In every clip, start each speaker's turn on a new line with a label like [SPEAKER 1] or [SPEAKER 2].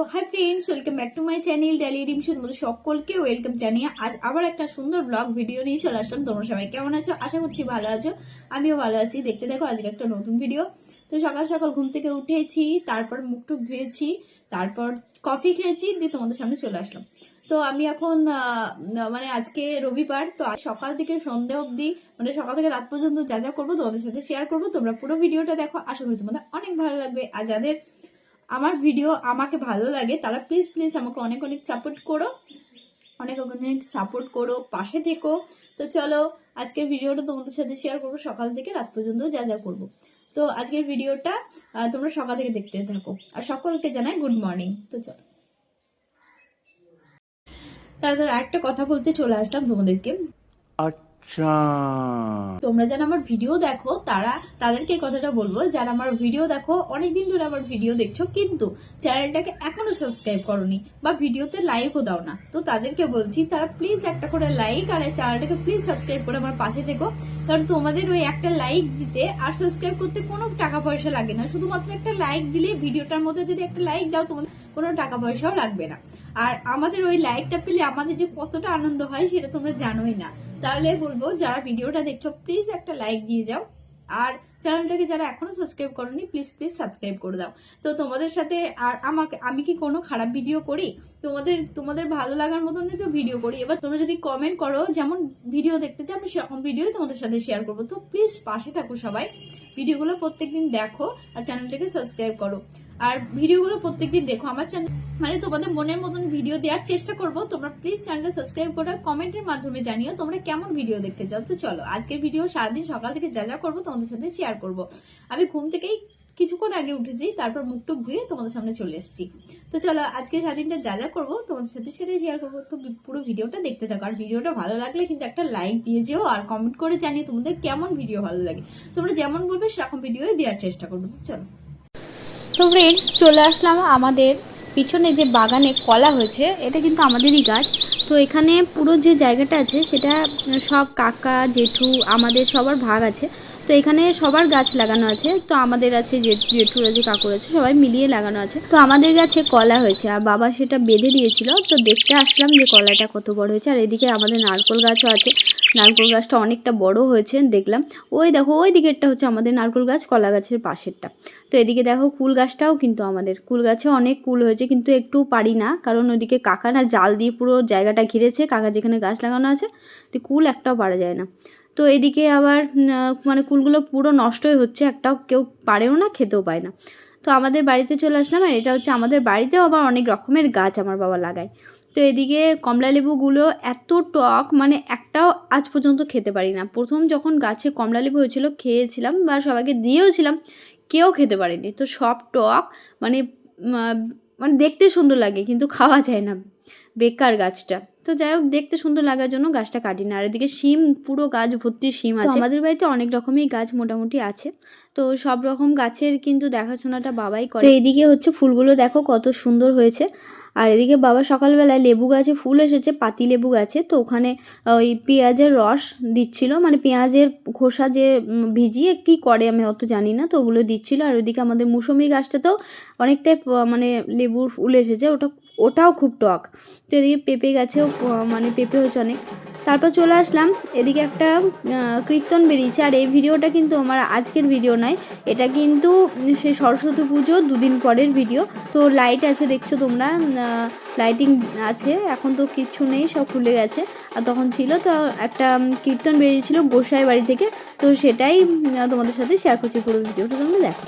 [SPEAKER 1] তো hi friends, welcome back to my channel daily Rimshu. তোমাদের সকলকে ওয়েলকাম জানিয়ে আজ আবার একটা সুন্দর ব্লগ ভিডিও নিয়ে চলে আসলাম। তোমরা সবাই কেমন আছো? আশা করছি ভালো আছো। আমিও ভালো আছি। দেখতে দেখো আজকে একটা নতুন ভিডিও। তো সকাল সকাল ঘুম থেকে উঠেছি, তারপর মুখ টুক ধুয়েছি, তারপর কফি খেয়েছি, দিয়ে তোমাদের সামনে চলে আসলাম। তো আমি এখন মানে আজকে রবিবার, তো সকাল থেকে সন্ধ্যে অবধি মানে সকাল থেকে রাত পর্যন্ত যা যা করবো তোমাদের সাথে শেয়ার করবো। তোমরা পুরো ভিডিওটা দেখো, আশা করি তোমাদের অনেক ভালো লাগবে। আর যাদের আমার ভিডিও আমাকে ভালো লাগে তারা প্লিজ প্লিজ আমাকে অনেক অনেক সাপোর্ট করো, অনেক অনেক সাপোর্ট করো, পাশে থেকো। তো চলো আজকের ভিডিওটা তোমাদের সাথে শেয়ার করবো, সকাল থেকে রাত পর্যন্ত যা যা করবো। তো আজকের ভিডিওটা তোমরা সকাল থেকে দেখতে থাকো, আর সকলকে জানাই গুড মর্নিং। তো চলো, তারপর একটা কথা বলতে চলে আসলাম তোমাদেরকে।
[SPEAKER 2] আচ্ছা,
[SPEAKER 1] তোমরা যারা আমার ভিডিও দেখো তাদেরকে কথাটা বলবো, যারা আমার ভিডিও দেখো অনেকদিন ধরে আমার ভিডিও দেখছো কিন্তু চ্যানেলটাকে এখনো সাবস্ক্রাইব করোনি বা ভিডিওতে লাইকও দাও না, তো তাদেরকে বলছি তারা প্লিজ একটা করে লাইক আর চ্যানেলটাকে প্লিজ সাবস্ক্রাইব করে আমার পাশে থেকো। কারণ তোমাদের ওই একটা লাইক দিতে আর সাবস্ক্রাইব করতে কোনো টাকা পয়সা লাগে না, শুধুমাত্র একটা লাইক দিলে, ভিডিওটার মধ্যে যদি একটা লাইক দাও তোমাদের কোনো টাকা পয়সাও লাগবে না। আর আমাদের ওই লাইকটা পেলে আমাদের যে কতটা আনন্দ হয় সেটা তোমরা জানোই না। তাহলে বলবো যারা ভিডিওটা দেখছো প্লিজ একটা লাইক দিয়ে যাও, আর চ্যানেলটাকে যারা এখনো সাবস্ক্রাইব করোনি প্লিজ প্লিজ সাবস্ক্রাইব করে দাও। তো তোমাদের সাথে আর আমি কি কোনো খারাপ ভিডিও করি? তোমাদের ভালো লাগার মতন তো ভিডিও করি। এবার তোমরা যদি কমেন্ট করো যেমন ভিডিও দেখতে চাও, আমি সেরকম ভিডিও তোমাদের সাথে শেয়ার করবো। তো প্লিজ পাশে থাকো সবাই, ভিডিওগুলো প্রত্যেকদিন দেখো আর চ্যানেলটাকে সাবস্ক্রাইব করো। আর ভিডিওগুলো প্রত্যেকদিন দেখো আমার চ্যানেল, মানে তোমাদের মনের মতন ভিডিও দেওয়ার চেষ্টা করবো। তোমরা প্লিজ চ্যানেলটা সাবস্ক্রাইব করে কমেন্টের মাধ্যমে জানিও তোমরা কেমন ভিডিও দেখতে চাও। তো চলো আজকের ভিডিও সারাদিন সকাল থেকে যা যা করবো তোমাদের সাথে শেয়ার করবো। আমি ঘুম থেকেই কিছুক্ষণ আগে উঠেছি, তারপর মুখ টুক ধুয়ে তোমাদের সামনে চলে এসেছি। তো চলো আজকে সারাদিনটা যা যা করবো তোমাদের সাথে সেটাই শেয়ার করবো। তো পুরো ভিডিওটা দেখতে থাকো, আর ভিডিওটা ভালো লাগলে কিন্তু একটা লাইক দিয়ে যেও, আর কমেন্ট করে জানিয়ে তোমাদের কেমন ভিডিও ভালো লাগে। তোমরা যেমন বলবে সেরকম ভিডিও দেওয়ার চেষ্টা করবো। চলো, তো ফ্রেন্ডস চলে আসলাম আমাদের পিছনে যে বাগানে কলা হয়েছে, এটা কিন্তু আমাদেরই গাছ। তো এখানে পুরো যে জায়গাটা আছে সেটা সব কাকা জেঠু আমাদের সবার ভাগ আছে। তো এখানে সবার গাছ লাগানো আছে, তো আমাদের আছে জেঠুর আছে, কাকুর আছে, সবাই মিলিয়ে লাগানো আছে। তো আমাদের গাছে কলা হয়েছে আর বাবা সেটা বেঁধে দিয়েছিল। তো দেখতে আসলাম যে কলাটা কত বড় হয়েছে। আর এদিকে আমাদের নারকেল গাছও আছে, নারকেল গাছটা অনেকটা বড় হয়েছে দেখলাম। ওই দেখো ওই দিকেরটা হচ্ছে আমাদের নারকেল গাছ, কলা গাছের পাশেরটা। তো এদিকে দেখো কুল গাছটাও কিন্তু আমাদের, কুল গাছে অনেক কুল হয়েছে, কিন্তু একটু পারি না কারণ ওইদিকে কাকা না জাল দিয়ে পুরো জায়গাটা ঘিরেছে, কাকা যেখানে গাছ লাগানো আছে, তো কুল একটাও পারা যায় না। তো এদিকে আবার মানে কুলগুলো পুরো নষ্টই হচ্ছে, একটাও কেউ পারেও না, খেতেও পায় না। তো আমাদের বাড়িতে চলে আসলাম, আর এটা হচ্ছে আমাদের বাড়িতেও আবার অনেক রকমের গাছ আমার বাবা লাগায়। তো এদিকে কমলা লেবুগুলো এত টক, মানে একটাও আজ পর্যন্ত খেতে পারি না। প্রথম যখন গাছে কমলা লেবু হয়েছিল খেয়েছিলাম বা সবাইকে দিয়েওছিলাম, কেউ খেতে পারেনি। তো সব টক, মানে মানে দেখতে সুন্দর লাগে কিন্তু খাওয়া যায় না, বেকার গাছটা। তো যাই হোক, দেখতে সুন্দর লাগার জন্য গাছটা কাটি না। আর এদিকে শিম, পুরো গাছ ভর্তি শিম আছে। আমাদের বাড়িতে অনেক রকমই গাছ মোটামুটি আছে, তো সব রকম গাছের কিন্তু দেখাশোনাটা বাবাই করে। তো এদিকে হচ্ছে ফুলগুলো দেখো কত সুন্দর হয়েছে। আর এদিকে বাবা সকালবেলায় লেবু গাছে ফুল এসেছে, পাতি লেবু গাছে, তো ওখানে ওই পেঁয়াজের রস দিচ্ছিল, মানে পেঁয়াজের খোসা যে ভিজিয়ে কি করে আমি অত জানি না, তো ওগুলো দিচ্ছিল। আর ওইদিকে আমাদের মৌসুমি গাছটাতেও অনেকটাই মানে লেবুর ফুল এসেছে, ওটাও খুব টক। তো এদিকে পেঁপে গাছেও মানে পেঁপে হচ্ছে অনেক। তারপর চলে আসলাম এদিকে একটা কীর্তন বেরিয়েছে, আর এই ভিডিওটা কিন্তু আমার আজকের ভিডিও নয়, এটা কিন্তু সেই সরস্বতী পুজো দুদিন পরের ভিডিও। তো লাইট আছে দেখছো তোমরা, লাইটিং আছে, এখন তো কিচ্ছু নেই, সব খুলে গেছে। আর তখন ছিল তো একটা কীর্তন বেরিয়েছিল গোসাই বাড়ি থেকে, তো সেটাই তোমাদের সাথে শেয়ার করছি, পুরো ভিডিওটা তোমরা দেখো।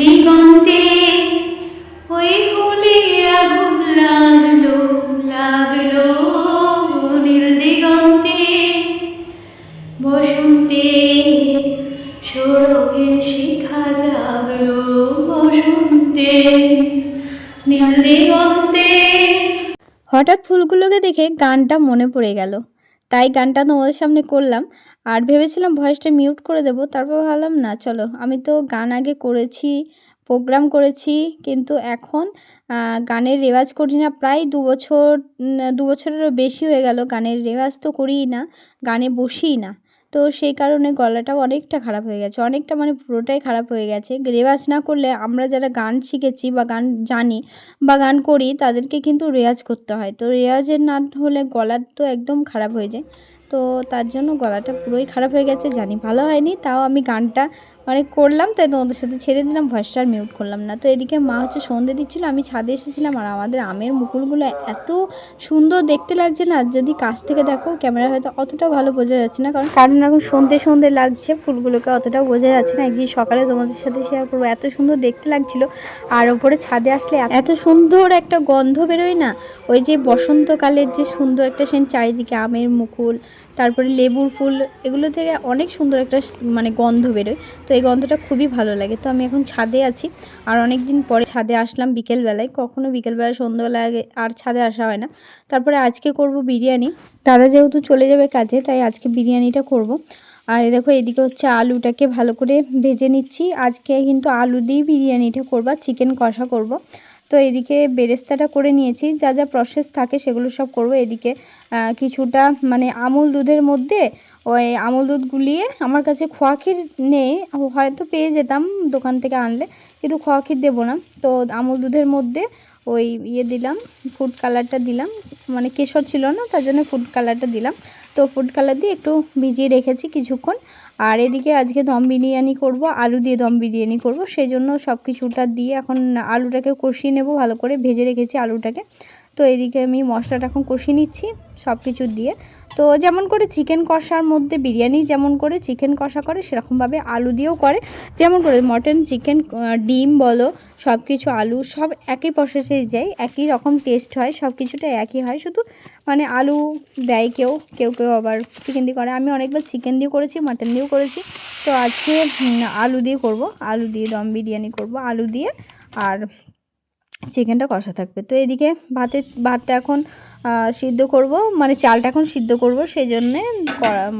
[SPEAKER 2] দিগন্তে ওই ফুলে আগুন লাগলো লাগলো নীল দিগন্তে বসন্তে সৌরভের শিখা জাগলো বসন্তে নীল দিগন্তে।
[SPEAKER 3] হঠাৎ ফুলগুলোকে দেখে গানটা মনে পড়ে গেল, তাই গানটা তোমাদের সামনে করলাম। আর ভেবেছিলাম ভয়েসটা মিউট করে দেবো, তারপর ভাবলাম না, চলো, আমি তো গান আগে করেছি, প্রোগ্রাম করেছি, কিন্তু এখন গানের রেওয়াজ করি না। প্রায় 2 বছরেরও বেশি হয়ে গেল গানের রেওয়াজ তো করিই না, গানে বসিই না। তো সেই কারণে গলাটাও অনেকটা খারাপ হয়ে গেছে, অনেকটা মানে পুরোটাই খারাপ হয়ে গেছে। রেওয়াজ না করলে, আমরা যারা গান শিখেছি বা গান জানি বা গান করি, তাদেরকে কিন্তু রেওয়াজ করতে হয়। তো রেওয়াজের না হলে গলার তো একদম খারাপ হয়ে যায়। তো তার জন্য গলাটা পুরোই খারাপ হয়ে গেছে, জানি ভালো হয়নি, তাও আমি গানটা মানে করলাম, তাই তোমাদের সাথে ছেড়ে দিলাম, ভয়েসটা আর মিউট করলাম না। তো এদিকে মা হচ্ছে সন্ধে দিচ্ছিলো, আমি ছাদে এসেছিলাম, আর আমাদের আমের মুকুলগুলো এত সুন্দর দেখতে লাগছে না, যদি কাছ থেকে দেখো ক্যামেরা হয়তো অতটা ভালো বোঝা যাচ্ছে না, কারণ এখন সন্ধে লাগছে, ফুলগুলোকে অতটা বোঝা যাচ্ছে না। একদিন সকালে তোমাদের সাথে শেয়ার করবো, এত সুন্দর দেখতে লাগছিল। আর ওপরে ছাদে আসলে এত সুন্দর একটা গন্ধ বেরোয় না, ওই যে বসন্তকালের যে সুন্দর একটা সেন্ট, চারিদিকে আমের মুকুল, তারপরে লেবুর ফুল, এগুলো থেকে অনেক সুন্দর একটা মানে গন্ধ বেরোয়। তো এই গন্ধটা খুবই ভালো লাগে। তো আমি এখন ছাদে আছি, আর অনেক দিন পরে ছাদে আসলাম বিকেলবেলায়, কখনো বিকেলবেলা সন্ধ্যাবেলা আগে আর ছাদে আসা হয় না। তারপরে আজকে করব বিরিয়ানি, দাদা যেহেতু চলে যাবে কাজে, তাই আজকে বিরিয়ানিটা করব। আর দেখো এদিকে হচ্ছে আলুটাকে ভালো করে ভেজে নিচ্ছি, আজকে কিন্তু আলু দিয়ে বিরিয়ানিটা করব, চিকেন কষা করব। তো এদিকে বেরেস্তাটা করে নিয়েছি, যা যা প্রসেস থাকে সেগুলো সব করব। এদিকে কিছুটা মানে আমুল দুধের মধ্যে ওই আমুল দুধ গুলিয়ে, আমার কাছে খোয়া ক্ষীর নেই, হয়তো পেয়ে যেতাম দোকান থেকে আনলে, কিন্তু খোয়া ক্ষীর দেবো না। তো আমুল দুধের মধ্যে ওই দিলাম, ফুড কালারটা দিলাম, মানে কেশর ছিল না, তার জন্য ফুড কালারটা দিলাম। তো ফুড কালার দিয়ে একটু ভিজিয়ে রেখেছি কিছুক্ষণ। আর এদিকে আজকে দম বিরিয়ানি করব, আলু দিয়ে দম বিরিয়ানি করব, সেই জন্য সব কিছুটা দিয়ে এখন আলুটাকে কষিয়ে নেব, ভালো করে ভেজে রেখেছি আলুটাকে। তো এদিকে আমি মশলাটা এখন কষিয়ে নিচ্ছি সব কিছু দিয়ে। তো যেমন করে চিকেন কষার মধ্যে বিরিয়ানি যেমন করে চিকেন কষা করে, সেরকমভাবে আলু দিয়েও করে, যেমন করে মটন, চিকেন, ডিম বলো, সব কিছু আলু সব একই প্রসেসে যায়, একই রকম টেস্ট হয়, সব কিছুটা একই হয়, শুধু মানে আলু দেয় কেউ কেউ আবার চিকেন দিয়ে করে। আমি অনেকবার চিকেন দিয়ে করেছি, মাটন দিয়েও করেছি। তো আজকে আলু দিয়ে করব, আলু দিয়ে দম বিরিয়ানি করব, আলু দিয়ে, আর চিকেনটা কষা থাকবে। তো এদিকে ভাতটা এখন সিদ্ধ করব, মানে চালটা এখন সিদ্ধ করব, সেই জন্যে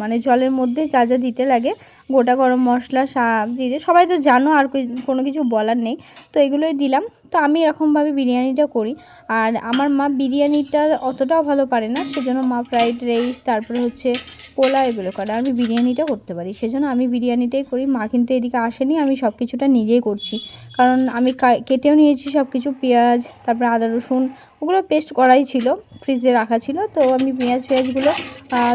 [SPEAKER 3] মানে জলের মধ্যে যা যা দিতে লাগে, গোটা গরম মশলা, জিরে, সবাই তো জানো, আর কোনো কিছু বলার নেই। তো এগুলোই দিলাম। তো আমি এরকমভাবে বিরিয়ানিটা করি। আর আমার মা বিরিয়ানিটা অতটাও ভালো পারে না, সেজন্য মা ফ্রাইড রাইস, তারপরে হচ্ছে পোলা, এগুলো করে, আমি বিরিয়ানিটা করতে পারি, সেজন্য আমি বিরিয়ানিটাই করি। মা কিন্তু এদিকে আসেনি, আমি সব কিছুটা নিজেই করছি, কারণ আমি কেটেও নিয়েছি সব কিছু, পেঁয়াজ, তারপরে আদা রসুন, ওগুলো পেস্ট করাই ছিল, ফ্রিজে রাখা ছিল। তো আমি পেঁয়াজগুলো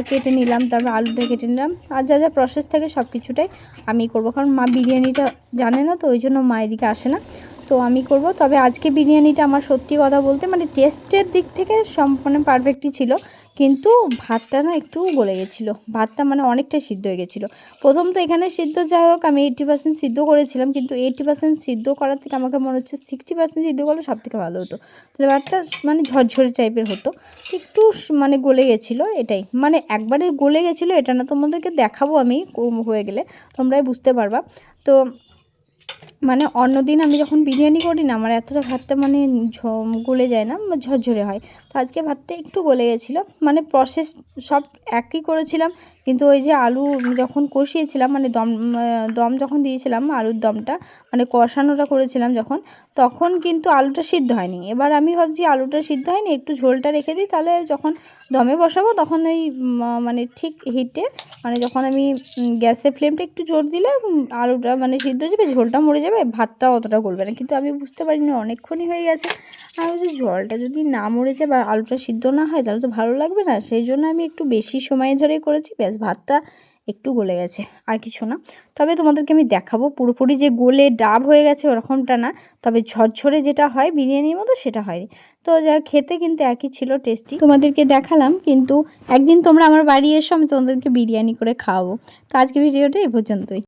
[SPEAKER 3] কেটে নিলাম, তারপর আলুটা কেটে নিলাম, আর যা যা প্রসেস থাকে সব কিছুটাই আমি করব, কারণ মা বিরিয়ানিটা জানে না, তো ওই জন্য মা এদিকে আসে না, তো আমি করব। তবে আজকে বিরিয়ানিটা আমার সত্যি কথা বলতে মানে টেস্টের দিক থেকে সম্পূর্ণ পারফেক্টই ছিল, কিন্তু ভাতটা না একটু গলে গেছিলো, ভাতটা মানে অনেকটাই সিদ্ধ হয়ে গেছিলো। প্রথম তো এখানে সিদ্ধ, যাই হোক আমি 80% সিদ্ধ করেছিলাম, কিন্তু 80% সিদ্ধ করার থেকে আমাকে মনে হচ্ছে 60% সিদ্ধ করলে সব থেকে ভালো হতো, তাহলে ভাতটা মানে ঝরঝরে টাইপের হতো। একটু মানে গলে গেছিলো, এটাই, মানে একবারে গলে গেছিলো এটা না, তোমাদেরকে দেখাবো আমি হয়ে গেলে, তোমরাই বুঝতে পারবা। তো মানে অন্যদিন আমি যখন বিরিয়ানি করি না, আমার এতটা ভাতটা মানে গলে যায় না, ঝরঝরে হয়। তো আজকে ভাতটা একটু গলে গেছিলো, মানে প্রসেস সব একই করেছিলাম, কিন্তু ওই যে আলু যখন কষিয়েছিলাম, মানে দম যখন দিয়েছিলাম, আলুর দমটা মানে কষানোটা করেছিলাম যখন, তখন কিন্তু আলুটা সিদ্ধ হয়নি। এবার আমি ভাবছি আলুটা সিদ্ধ হয়নি, একটু ঝোলটা রেখে দিই, তাহলে যখন দমে বসাবো তখন ওই মানে ঠিক হিটে, মানে যখন আমি গ্যাসের ফ্লেমটা একটু জোর দিলে আলুটা মানে সিদ্ধ হয়ে যাবে, ঝোলটা মরে যাবে, ভাতটা অতটা গলবে না। কিন্তু আমি বুঝতে পারিনি অনেকক্ষণই হয়ে গেছে, আর ওই যে জলটা যদি না মরে যায় বা আলুটা সিদ্ধ না হয়, তাহলে তো ভালো লাগবে না, সেই জন্য আমি একটু বেশি সময় ধরে করেছি, ব্যাস ভাতটা একটু গলে গেছে, আর কিছু না। তবে তোমাদেরকে আমি দেখাবো পুরোপুরি যে গলে ডাব হয়ে গেছে ওরকমটা না, তবে ঝরঝরে যেটা হয় বিরিয়ানির মতো সেটা হয়নি। তো যা খেতে কিন্তু একই ছিল, টেস্টি, তোমাদেরকে দেখালাম। কিন্তু একদিন তোমরা আমার বাড়ি এসো, আমি তোমাদেরকে বিরিয়ানি করে খাওয়াবো। তো আজকে ভিডিওটা এই পর্যন্তই।